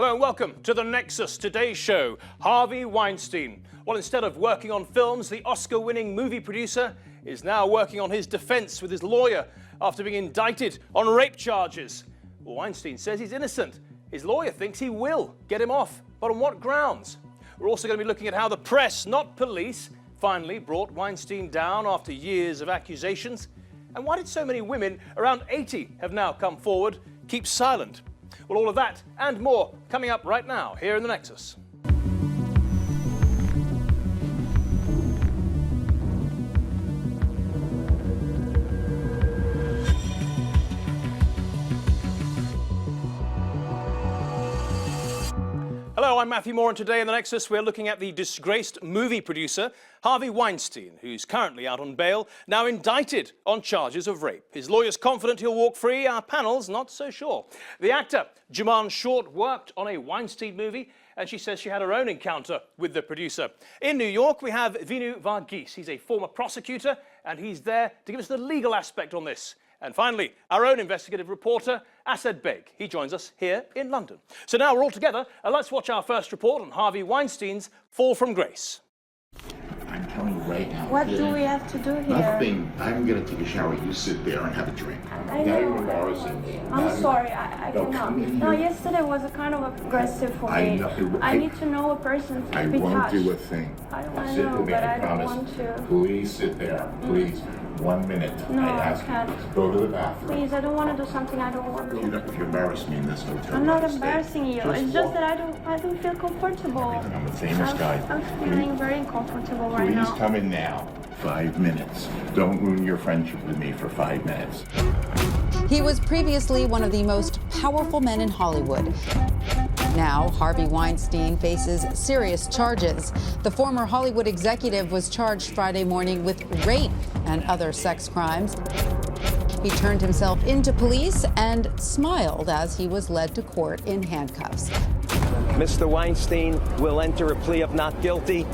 Hello and welcome to the Nexus. Today's show, Harvey Weinstein. Well, instead of working on films, the Oscar-winning movie producer is now working on his defense with his lawyer after being indicted on rape charges. Well, Weinstein says he's innocent. His lawyer thinks he will get him off, but on what grounds? We're also going to be looking at how the press, not police, finally brought Weinstein down after years of accusations. And why did so many women, around 80, have now come forward, keep silent? Well, all of that and more coming up right now here in the Nexus. Hello, I'm Matthew Moore, and today in the Nexus we're looking at the disgraced movie producer Harvey Weinstein, who's currently out on bail, now indicted on charges of rape. His lawyer's confident he'll walk free, our panel's not so sure. The actor, Jumaan Short, worked on a Weinstein movie, and she says she had her own encounter with the producer. In New York, we have Vinoo Varghese. He's a former prosecutor, and he's there to give us the legal aspect on this. And finally, our own investigative reporter, Baig. He joins us here in London. So now we're all together. Let's watch our first report on Harvey Weinstein's fall from grace. I'm telling you right now. What do we have to do here? Nothing. I'm going to take a shower. You sit there and have a drink. I Now know. you're embarrassing me. I'm sorry. I No, cannot. come in No, here. yesterday was a kind of aggressive for I me. know. I need to know a person to I be won't touched. do a thing. I don't Sit know, with me, but I I don't promise. want to. Please sit there. Please. 1 minute. No, I I ask can't. you. Go to the bathroom. Please, I don't want to do something I don't want to. If you embarrass me in this hotel, I'm not I'll stay. embarrassing you. It's just that I don't feel comfortable. I'm a famous guy. I'm feeling very uncomfortable right Please now. come in now. 5 minutes. Don't ruin your friendship with me for 5 minutes. He was previously one of the most powerful men in Hollywood. Now, Harvey Weinstein faces serious charges. The former Hollywood executive was charged Friday morning with rape and other sex crimes. He turned himself into police and smiled as he was led to court in handcuffs. Mr. Weinstein will enter a plea of not guilty.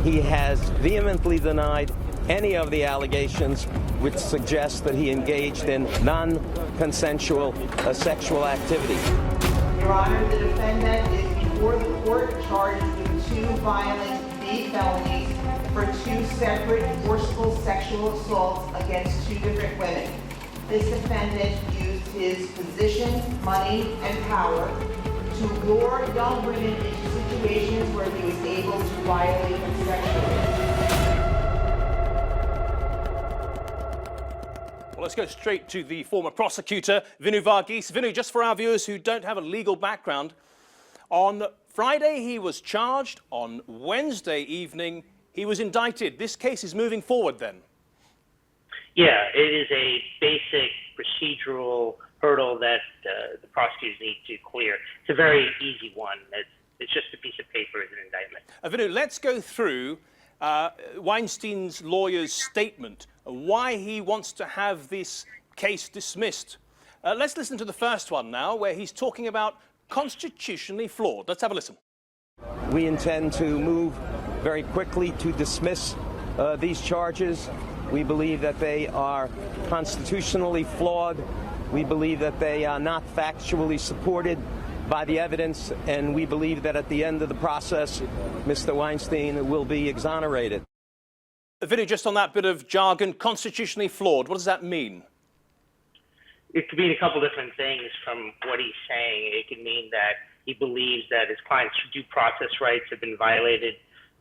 He has vehemently denied any of the allegations which suggest that he engaged in non-consensual sexual activity. Your Honor, the defendant is before the court charged with 2 violent B felonies for 2 separate forceful sexual assaults against 2 different women. This defendant used his position, money, and power to lure young women into situations where he was able to violate them sexually. Well, let's go straight to the former prosecutor, Vinoo Varghese. Vinoo, just for our viewers who don't have a legal background, on Friday he was charged, on Wednesday evening he was indicted. This case is moving forward then? Yeah, it is a basic procedural hurdle that the prosecutors need to clear. It's a very easy one. It's just a piece of paper as an indictment. Vinoo, let's go through Weinstein's lawyer's statement, why he wants to have this case dismissed. Let's listen to the first one now, where he's talking about constitutionally flawed. Let's have a listen. We intend to move very quickly to dismiss these charges. We believe that they are constitutionally flawed. We believe that they are not factually supported by the evidence, and we believe that at the end of the process, Mr. Weinstein will be exonerated. Vinoo, just on that bit of jargon, constitutionally flawed, what does that mean? It could mean a couple different things from what he's saying. It could mean that he believes that his client's due process rights have been violated.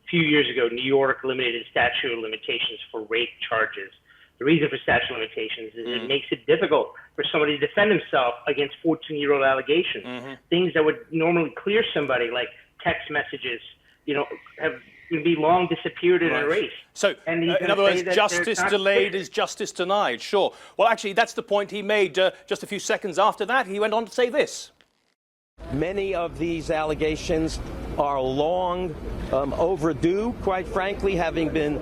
A few years ago, New York eliminated statute of limitations for rape charges. The reason for statute of limitations is it makes it difficult for somebody to defend himself against 14-year-old allegations. Things that would normally clear somebody, like text messages, have be long disappeared and erased. So, in other words, justice delayed is justice denied. Sure. Well, actually, that's the point he made just a few seconds after that. He went on to say this. Many of these allegations are long overdue, quite frankly, having been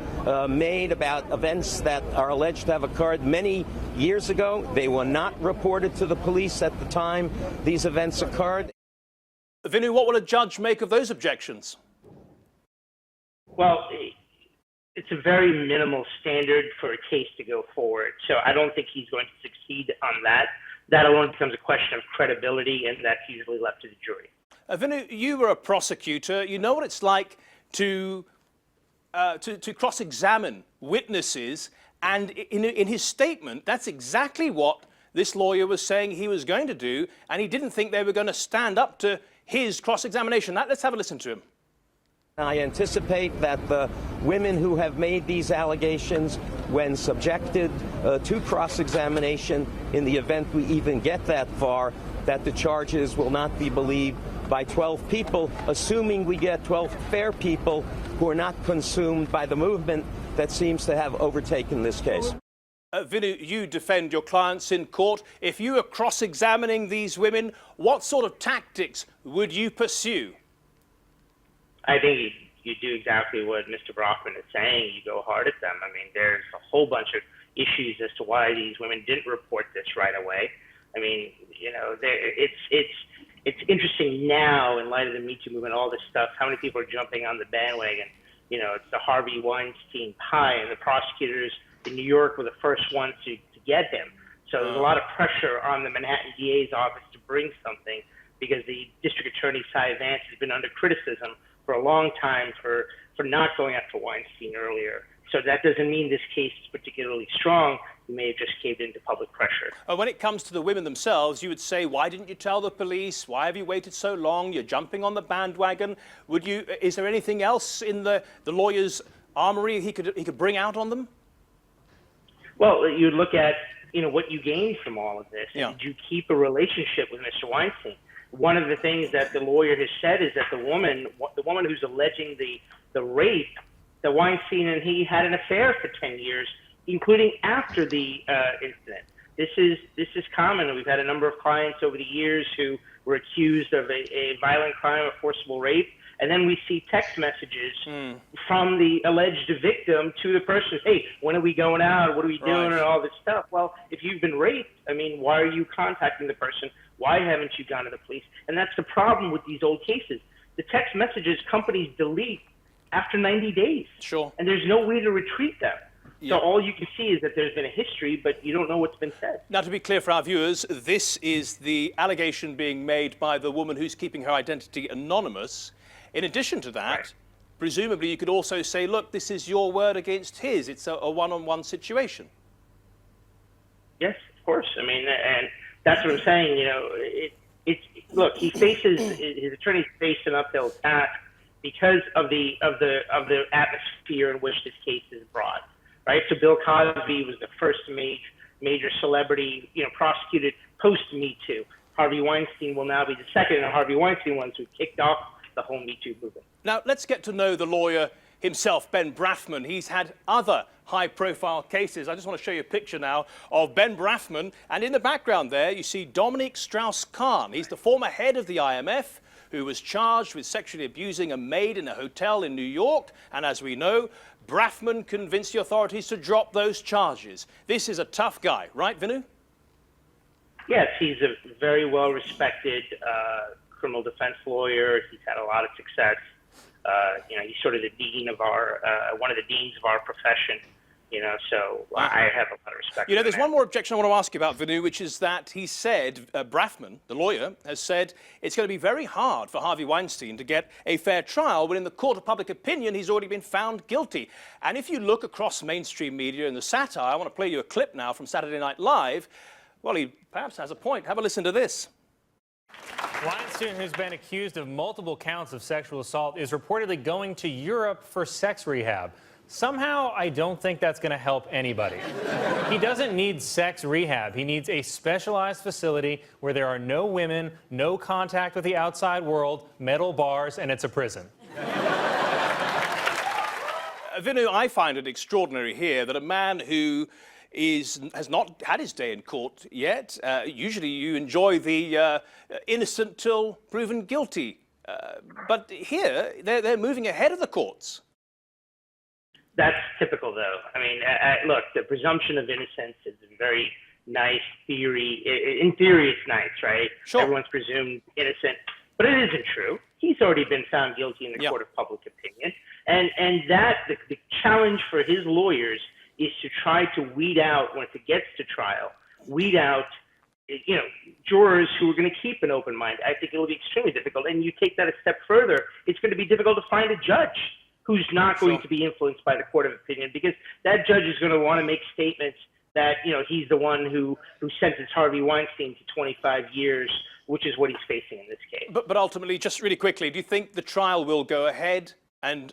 made about events that are alleged to have occurred many years ago. They were not reported to the police at the time these events occurred. Vinoo, what will a judge make of those objections? Well, it's a very minimal standard for a case to go forward. So I don't think he's going to succeed on that. That alone becomes a question of credibility, and that's usually left to the jury. Vinoo, you were a prosecutor. You know what it's like to cross-examine witnesses, and in his statement, that's exactly what this lawyer was saying he was going to do, and he didn't think they were going to stand up to his cross-examination. Let's have a listen to him. I anticipate that the women who have made these allegations, when subjected to cross-examination, in the event we even get that far, that the charges will not be believed by 12 people, assuming we get 12 fair people who are not consumed by the movement that seems to have overtaken this case. Vinoo, you defend your clients in court. If you were cross-examining these women, what sort of tactics would you pursue? I think you do exactly what Mr. Brockman is saying. You go hard at them. I mean, there's a whole bunch of issues as to why these women didn't report this right away. I mean, you know, it's interesting now in light of the Me Too movement, all this stuff, how many people are jumping on the bandwagon. You know, it's the Harvey Weinstein pie, and the prosecutors in New York were the first ones to get him. So there's a lot of pressure on the Manhattan DA's office to bring something, because the district attorney, Cy Vance, has been under criticism for a long time for not going after Weinstein earlier. So that doesn't mean this case is particularly strong. You may have just caved into public pressure. When it comes to the women themselves, you would say, why didn't you tell the police? Why have you waited so long? You're jumping on the bandwagon. Is there anything else in the lawyer's armory he could bring out on them? Well, you look at, you know, what you gained from all of this. Yeah. Did you keep a relationship with Mr. Weinstein? One of the things that the lawyer has said is that the woman who's alleging the rape, that Weinstein and he had an affair for 10 years, including after the incident. This is common. We've had a number of clients over the years who were accused of a violent crime of forcible rape, and then we see text messages from the alleged victim to the person, hey, when are we going out? What are we doing? And all this stuff. Well, if you've been raped, I mean, why are you contacting the person? Why haven't you gone to the police? And that's the problem with these old cases. The text messages companies delete after 90 days. Sure. And there's no way to retrieve them. Yeah. So all you can see is that there's been a history, but you don't know what's been said. Now, to be clear for our viewers, this is the allegation being made by the woman who's keeping her identity anonymous. In addition to that, presumably you could also say, look, this is your word against his. It's a one-on-one situation. Yes, of course. I mean, and that's what I'm saying. You know, look, his attorneys faced an uphill task because of the atmosphere in which this case is brought. Right. So Bill Cosby was the first major celebrity, you know, prosecuted post Me Too. Harvey Weinstein will now be the second, and Harvey Weinstein ones who kicked off the whole Me Too movement. Now, let's get to know the lawyer himself, Ben Brafman. He's had other high-profile cases. I just want to show you a picture now of Ben Brafman. And in the background there, you see Dominique Strauss-Kahn. He's the former head of the IMF, who was charged with sexually abusing a maid in a hotel in New York. And as we know, Brafman convinced the authorities to drop those charges. This is a tough guy, right, Vinoo? Yes, he's a very well-respected criminal defense lawyer. He's had a lot of success. You know, he's sort of the dean of one of the deans of our profession. You know, so I have a lot of respect. You know, for there's him. one more objection I want to ask you about, Vinoo, which is that he said, Brafman, the lawyer, has said it's going to be very hard for Harvey Weinstein to get a fair trial when in the court of public opinion he's already been found guilty. And if you look across mainstream media and the satire, I want to play you a clip now from Saturday Night Live. Well, he perhaps has a point. Have a listen to this. Weinstein, who's been accused of multiple counts of sexual assault, is reportedly going to Europe for sex rehab. Somehow, I don't think that's going to help anybody. He doesn't need sex rehab. He needs a specialized facility where there are no women, no contact with the outside world, metal bars, and it's a prison. Vinoo, I find it extraordinary here that a man who has not had his day in court yet, usually you enjoy the innocent till proven guilty. But here, they're moving ahead of the courts. That's typical, though. I mean, look, the presumption of innocence is a very nice theory. In theory, it's nice, right? Sure. Everyone's presumed innocent, but it isn't true. He's already been found guilty in the court of public opinion. And the challenge for his lawyers is to try to weed out, once it gets to trial, weed out jurors who are going to keep an open mind. I think it'll be extremely difficult. And you take that a step further, it's going to be difficult to find a judge who's not going to be influenced by the court of opinion, because that judge is going to want to make statements that, he's the one who sentenced Harvey Weinstein to 25 years, which is what he's facing in this case. But ultimately, just really quickly, do you think the trial will go ahead? And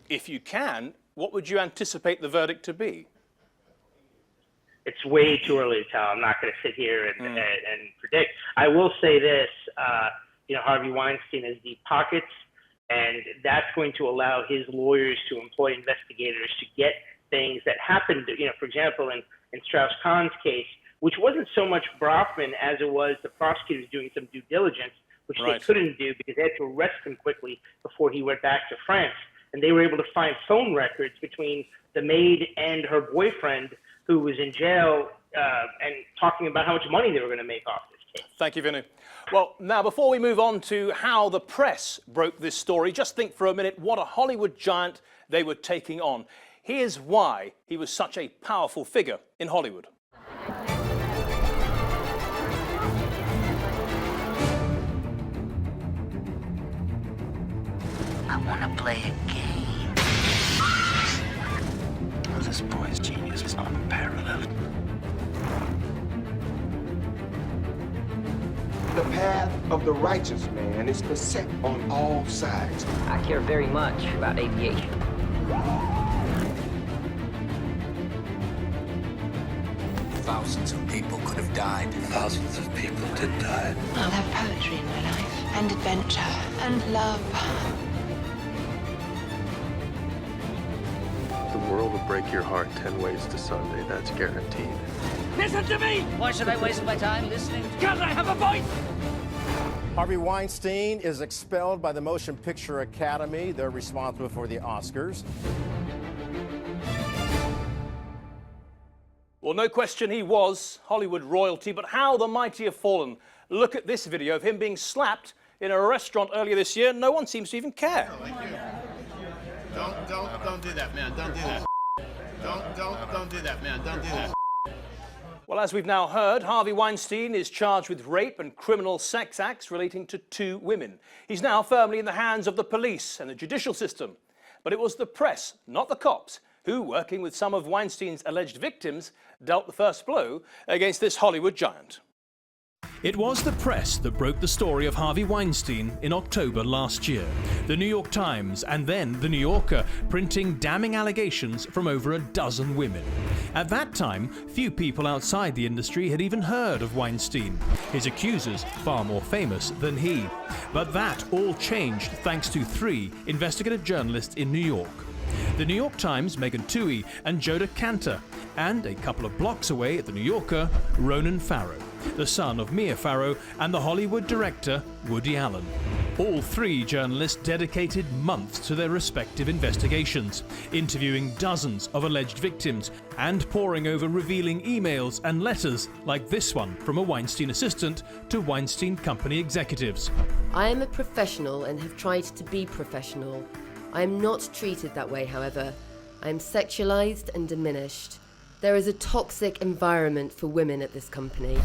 if you can, what would you anticipate the verdict to be? It's way too early to tell. I'm not going to sit here and predict. I will say this, Harvey Weinstein has deep pockets, and that's going to allow his lawyers to employ investigators to get things that happened, for example, in Strauss-Kahn's case, which wasn't so much Brofman as it was the prosecutors doing some due diligence, which they couldn't do because they had to arrest him quickly before he went back to France. And they were able to find phone records between the maid and her boyfriend, who was in jail, and talking about how much money they were going to make off this case. Thank you, Vinoo. Well, now, before we move on to how the press broke this story, just think for a minute what a Hollywood giant they were taking on. Here's why he was such a powerful figure in Hollywood. I want to play a game. Oh, this boy's genius is unparalleled. The path of the righteous man is beset on all sides. I care very much about aviation. Thousands of people could have died. Thousands of people did die. I'll have poetry in my life, and adventure, and love. The world will break your heart 10 ways to Sunday, that's guaranteed. Listen to me! Why should I waste my time listening? Because I have a voice! Harvey Weinstein is expelled by the Motion Picture Academy. They're responsible for the Oscars. Well, no question he was Hollywood royalty, but how the mighty have fallen. Look at this video of him being slapped in a restaurant earlier this year. No one seems to even care. Don't do that, man. Don't do that. Don't do that, man. Don't do that. Well, as we've now heard, Harvey Weinstein is charged with rape and criminal sex acts relating to 2 women. He's now firmly in the hands of the police and the judicial system. But it was the press, not the cops, who, working with some of Weinstein's alleged victims, dealt the first blow against this Hollywood giant. It was the press that broke the story of Harvey Weinstein in October last year. The New York Times and then The New Yorker printing damning allegations from over a dozen women. At that time, few people outside the industry had even heard of Weinstein, his accusers far more famous than he. But that all changed thanks to 3 investigative journalists in New York. The New York Times' Megan Twohey and Joda Kantor, and a couple of blocks away at The New Yorker, Ronan Farrow, the son of Mia Farrow and the Hollywood director Woody Allen. All 3 journalists dedicated months to their respective investigations, interviewing dozens of alleged victims and poring over revealing emails and letters like this one from a Weinstein assistant to Weinstein Company executives. I am a professional and have tried to be professional. I am not treated that way, however. I am sexualized and diminished. There is a toxic environment for women at this company.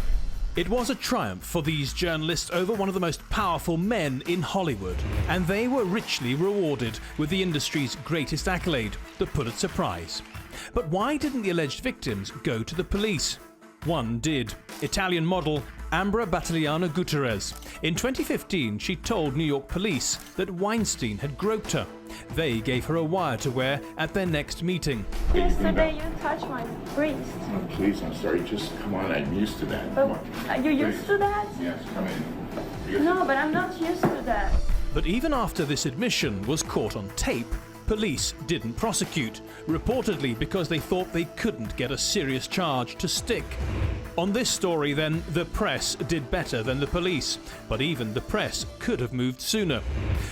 It was a triumph for these journalists over one of the most powerful men in Hollywood, and they were richly rewarded with the industry's greatest accolade, the Pulitzer Prize. But why didn't the alleged victims go to the police? One did. Italian model Ambra Battagliano Gutierrez. In 2015, she told New York police that Weinstein had groped her. They gave her a wire to wear at their next meeting. Yesterday you touched my breast. Oh, please, I'm sorry. Just come on. I'm used to that. But are you used to that? Yes, come in. No, but I'm not used to that. But even after this admission was caught on tape, police didn't prosecute, reportedly because they thought they couldn't get a serious charge to stick. On this story, then, the press did better than the police, but even the press could have moved sooner.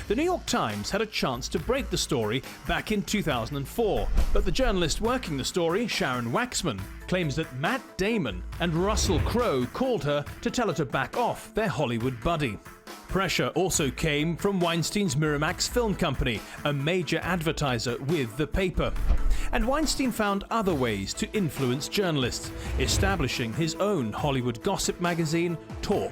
The New York Times had a chance to break the story back in 2004, but the journalist working the story, Sharon Waxman, claims that Matt Damon and Russell Crowe called her to tell her to back off their Hollywood buddy. pressure also came from Weinstein's Miramax Film Company, a major advertiser with the paper. And Weinstein found other ways to influence journalists, establishing his own Hollywood gossip magazine, Talk,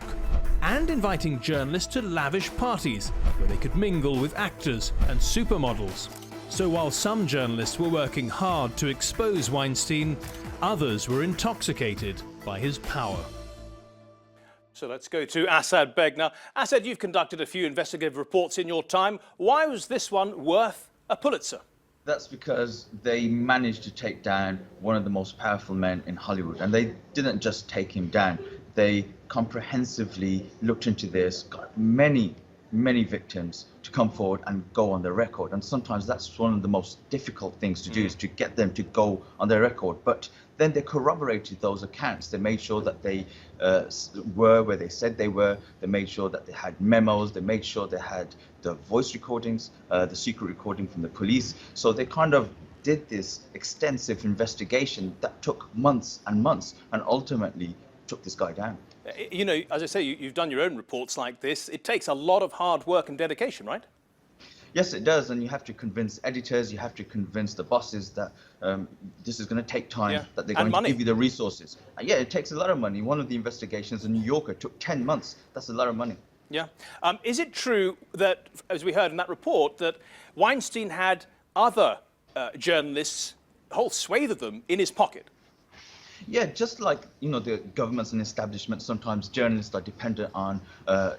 and inviting journalists to lavish parties where they could mingle with actors and supermodels. So while some journalists were working hard to expose Weinstein, others were intoxicated by his power. So let's go to Asad Baig now. Asad, you've conducted a few investigative reports in your time. Why was this one worth a Pulitzer? That's because they managed to take down one of the most powerful men in Hollywood. And they didn't just take him down. They comprehensively looked into this, got many victims to come forward and go on their record. And sometimes that's one of the most difficult things to do, is to get them to go on their record. But then they corroborated those accounts. They made sure that they were where they said they were. They made sure that they had memos. They made sure they had the voice recordings, the secret recording from the police. So they kind of did this extensive investigation that took months and months, and ultimately took this guy down. You know, as I say, you've done your own reports like this. It takes a lot of hard work and dedication, right? Yes, it does, and you have to convince editors, you have to convince the bosses that this is going to take time, that they're going to give you the resources. Yeah, it takes a lot of money. One of the investigations in New Yorker took 10 months. That's a lot of money. Yeah. Is it true that, as we heard in that report, that Weinstein had other journalists, a whole swathe of them, in his pocket? Yeah, just like, you know, the governments and establishments, sometimes journalists are dependent on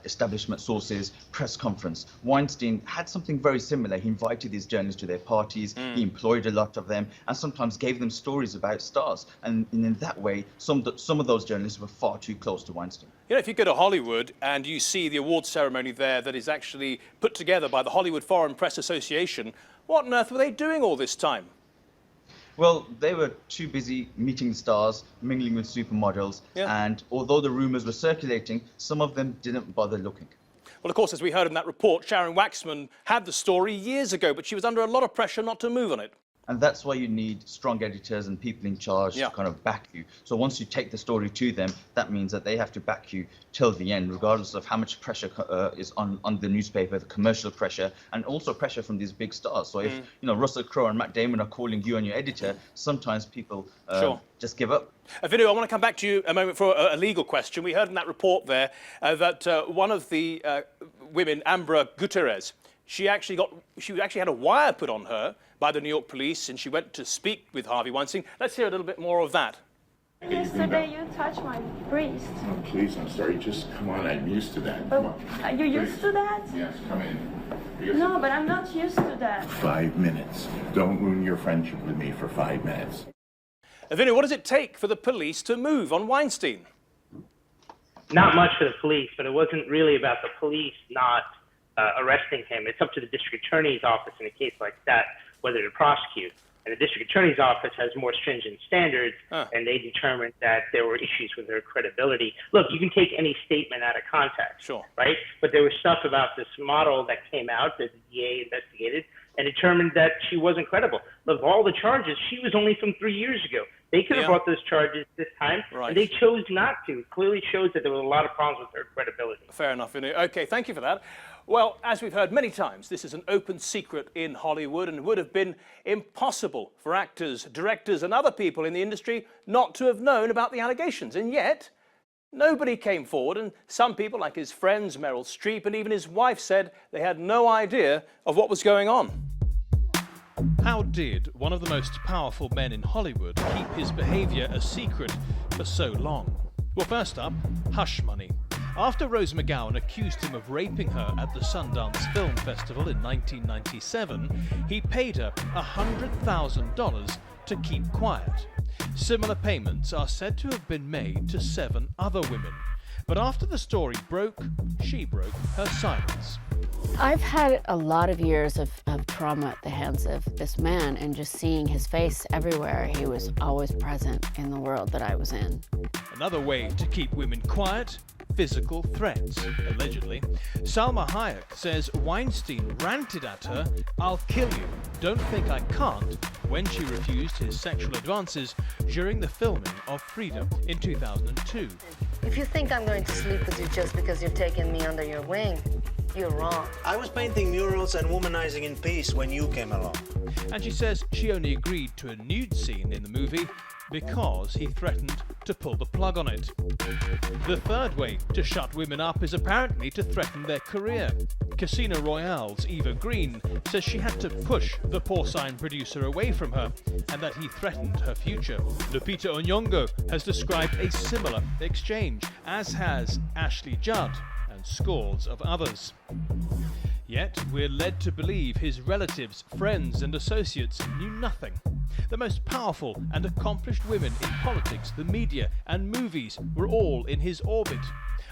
establishment sources, press conference. Weinstein had something very similar. He invited these journalists to their parties, he employed a lot of them, and sometimes gave them stories about stars. And in that way, some of those journalists were far too close to Weinstein. You know, if you go to Hollywood and you see the awards ceremony there that is actually put together by the Hollywood Foreign Press Association, what on earth were they doing all this time? Well, they were too busy meeting the stars, mingling with supermodels, and although the rumors were circulating, some of them didn't bother looking. Well, of course, as we heard in that report, Sharon Waxman had the story years ago, but she was under a lot of pressure not to move on it. And that's why you need strong editors and people in charge to kind of back you. So once you take the story to them, that means that they have to back you till the end, regardless of how much pressure is on the newspaper, the commercial pressure, and also pressure from these big stars. So if you know Russell Crowe and Matt Damon are calling you and your editor, sometimes people just give up. Vinoo, I want to come back to you a moment for a legal question. We heard in that report there that one of the women, Ambra Gutierrez, she actually had a wire put on her by the New York police, and she went to speak with Harvey Weinstein. Let's hear a little bit more of that. Yesterday you touched my breast. Oh, please, I'm sorry. Just come on. I'm used to that. But Come on. are you used to that? Yes, come in. No, but I'm not used to that. 5 minutes. Don't ruin your friendship with me for 5 minutes. Vinoo, what does it take for the police to move on Weinstein? Not much for the police, but it wasn't really about the police not arresting him. It's up to the district attorney's office in a case like that whether to prosecute. And the district attorney's office has more stringent standards, and they determined that there were issues with her credibility. Look, you can take any statement out of context, right? But there was stuff about this model that came out that the DA investigated and determined that she wasn't credible. Of all the charges, she was only from 3 years ago. They could have brought those charges this time, and they chose not to. It clearly shows that there were a lot of problems with her credibility. Fair enough, Vinoo. Okay, thank you for that. Well, as we've heard many times, this is an open secret in Hollywood, and it would have been impossible for actors, directors, and other people in the industry not to have known about the allegations. And yet, nobody came forward, and some people, like his friends, Meryl Streep, and even his wife, said they had no idea of what was going on. How did one of the most powerful men in Hollywood keep his behaviour a secret for so long? Well, first up, hush money. After Rose McGowan accused him of raping her at the Sundance Film Festival in 1997, he paid her $100,000 to keep quiet. Similar payments are said to have been made to 7 other women. But after the story broke, she broke her silence. I've had a lot of years of trauma at the hands of this man, and just seeing his face everywhere, he was always present in the world that I was in. Another way to keep women quiet, physical threats, allegedly. Salma Hayek says Weinstein ranted at her, "I'll kill you, don't think I can't," when she refused his sexual advances during the filming of Freedom in 2002. If you think I'm going to sleep with you just because you're taking me under your wing, you're wrong. I was painting murals and womanizing in peace when you came along. And she says she only agreed to a nude scene in the movie because he threatened to pull the plug on it. The third way to shut women up is apparently to threaten their career. Casino Royale's Eva Green says she had to push the porcine producer away from her and that he threatened her future. Lupita Nyong'o has described a similar exchange, as has Ashley Judd and scores of others. Yet we're led to believe his relatives, friends and associates knew nothing. The most powerful and accomplished women in politics, the media and movies were all in his orbit.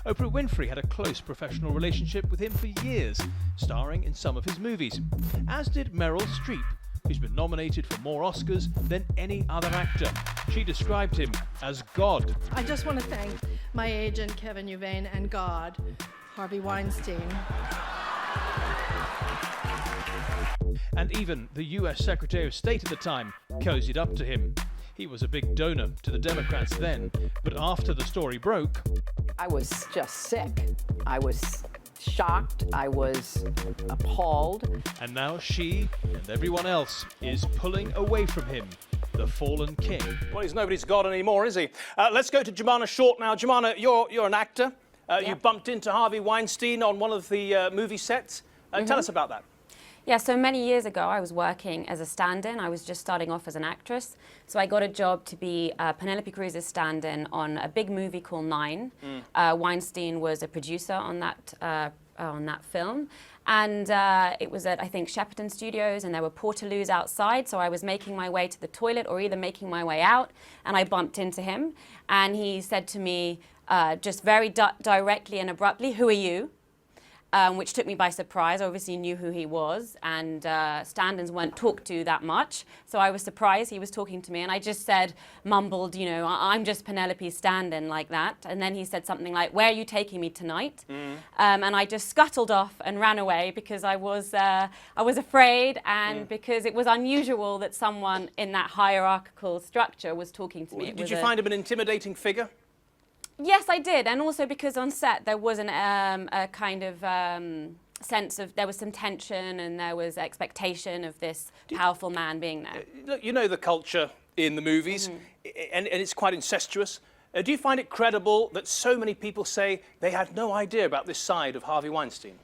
Oprah Winfrey had a close professional relationship with him for years, starring in some of his movies, as did Meryl Streep, who's been nominated for more Oscars than any other actor. She described him as God. I just want to thank my agent, Kevin Uvain, and God, Harvey Weinstein. And even the US Secretary of State at the time cozied up to him. He was a big donor to the Democrats then, but after the story broke... I was just sick. I was shocked. I was appalled. And now she and everyone else is pulling away from him, the fallen king. Well, he's nobody's god anymore, is he? Let's go to Jumaan Short now. Jumaan, you're an actor. You bumped into Harvey Weinstein on one of the movie sets. Tell us about that. Yeah, so many years ago, I was working as a stand-in. I was just starting off as an actress. So I got a job to be Penelope Cruz's stand-in on a big movie called Nine. Weinstein was a producer on that film. And it was at, I think, Shepperton Studios, and there were portaloos outside. So I was making my way to the toilet or either making my way out, and I bumped into him. And he said to me, just very directly and abruptly, "Who are you?" Which took me by surprise. I obviously knew who he was, and stand-ins weren't talked to that much. So I was surprised he was talking to me, and I just mumbled, you know, "I'm just Penelope's stand-in," like that. And then he said something like, "Where are you taking me tonight?" And I just scuttled off and ran away because I was afraid, and because it was unusual that someone in that hierarchical structure was talking to me. Did you find him an intimidating figure? Yes, I did, and also because on set there was a kind of sense of, there was some tension and there was expectation of this powerful man being there. Look, you know the culture in the movies, and it's quite incestuous. Do you find it credible that so many people say they had no idea about this side of Harvey Weinstein?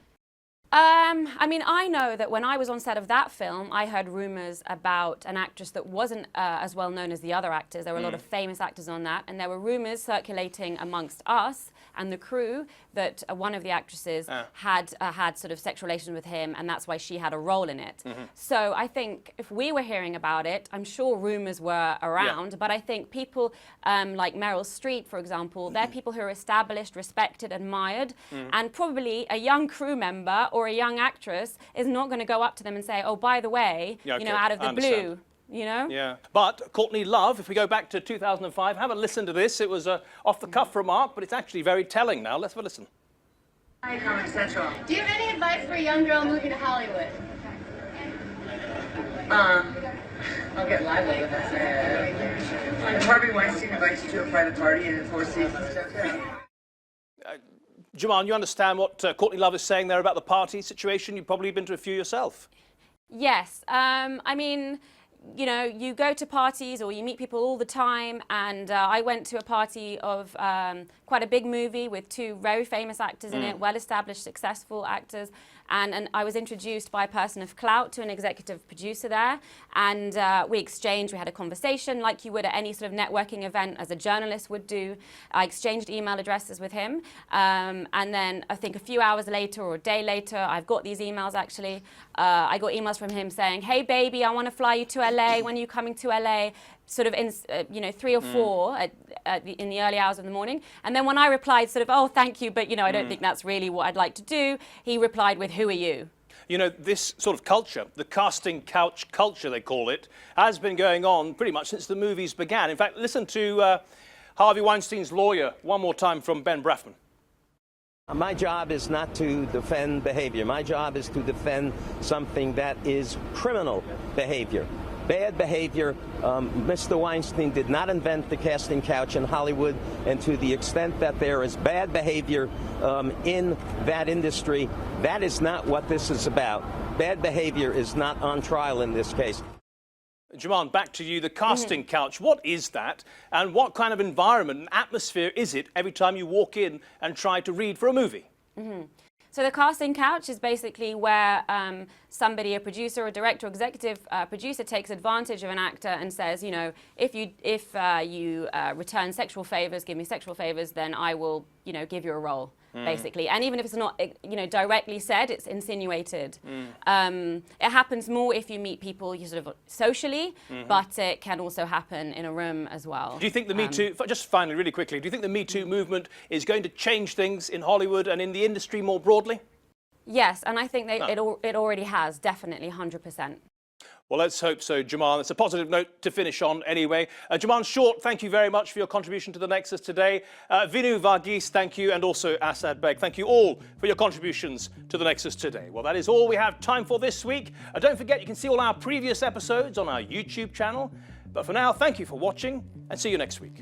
I mean, I know that when I was on set of that film, I heard rumours about an actress that wasn't as well known as the other actors. There were a lot of famous actors on that, and there were rumours circulating amongst us and the crew that one of the actresses had sort of sexual relations with him, and that's why she had a role in it. So I think if we were hearing about it, I'm sure rumours were around, but I think people like Meryl Streep, for example, they're people who are established, respected, admired, and probably a young crew member or a young actress is not going to go up to them and say, "Oh, by the way, you know, out of the blue." You know? Yeah. But Courtney Love, if we go back to 2005, have a listen to this. It was an off-the-cuff remark, but it's actually very telling now. Let's have a listen. Hi, Comic Central. Do you have any advice for a young girl moving to Hollywood? I'll get lively with us. Harvey Weinstein invites you to a private party in the Four Seasons. Jumaan, you understand what Courtney Love is saying there about the party situation? You've probably been to a few yourself. Yes. I mean, you know, you go to parties or you meet people all the time, and I went to a party of quite a big movie with two very famous actors in it, well-established, successful actors, and I was introduced by a person of clout to an executive producer there, and we exchanged, we had a conversation like you would at any sort of networking event as a journalist would do. I exchanged email addresses with him, and then I think a few hours later or a day later, I've got these emails actually, I got emails from him saying, "Hey baby, I want to fly you to LA, when are you coming to LA?" Sort of in, you know, 3 or 4 in the early hours of the morning. And then when I replied sort of, "Oh, thank you, but, you know, I don't think that's really what I'd like to do," he replied with, "Who are you?" You know, this sort of culture, the casting couch culture, they call it, has been going on pretty much since the movies began. In fact, listen to Harvey Weinstein's lawyer one more time from Ben Brafman. My job is not to defend behavior. My job is to defend something that is criminal behavior. bad behavior. Mr. Weinstein did not invent the casting couch in Hollywood, and to the extent that there is bad behavior in that industry, that is not what this is about. Bad behavior is not on trial in this case. Jumaan, back to you. The casting couch, what is that? And what kind of environment and atmosphere is it every time you walk in and try to read for a movie? So the casting couch is basically where somebody, a producer or director or executive producer, takes advantage of an actor and says, you know, if you return sexual favors, give me sexual favors, then I will, you know, give you a role, basically. And even if it's not, you know, directly said, it's insinuated. It happens more if you meet people sort of socially, but it can also happen in a room as well. Do you think the Me Too, just finally, really quickly, do you think the Me Too movement is going to change things in Hollywood and in the industry more broadly? Yes, and I think it already has, definitely, 100%. Well, let's hope so, Jumaan. It's a positive note to finish on anyway. Jumaan Short, thank you very much for your contribution to the Nexus today. Vinoo, Varghese, thank you, and also Asad Baig. Thank you all for your contributions to the Nexus today. Well, that is all we have time for this week. Don't forget, you can see all our previous episodes on our YouTube channel. But for now, thank you for watching, and see you next week.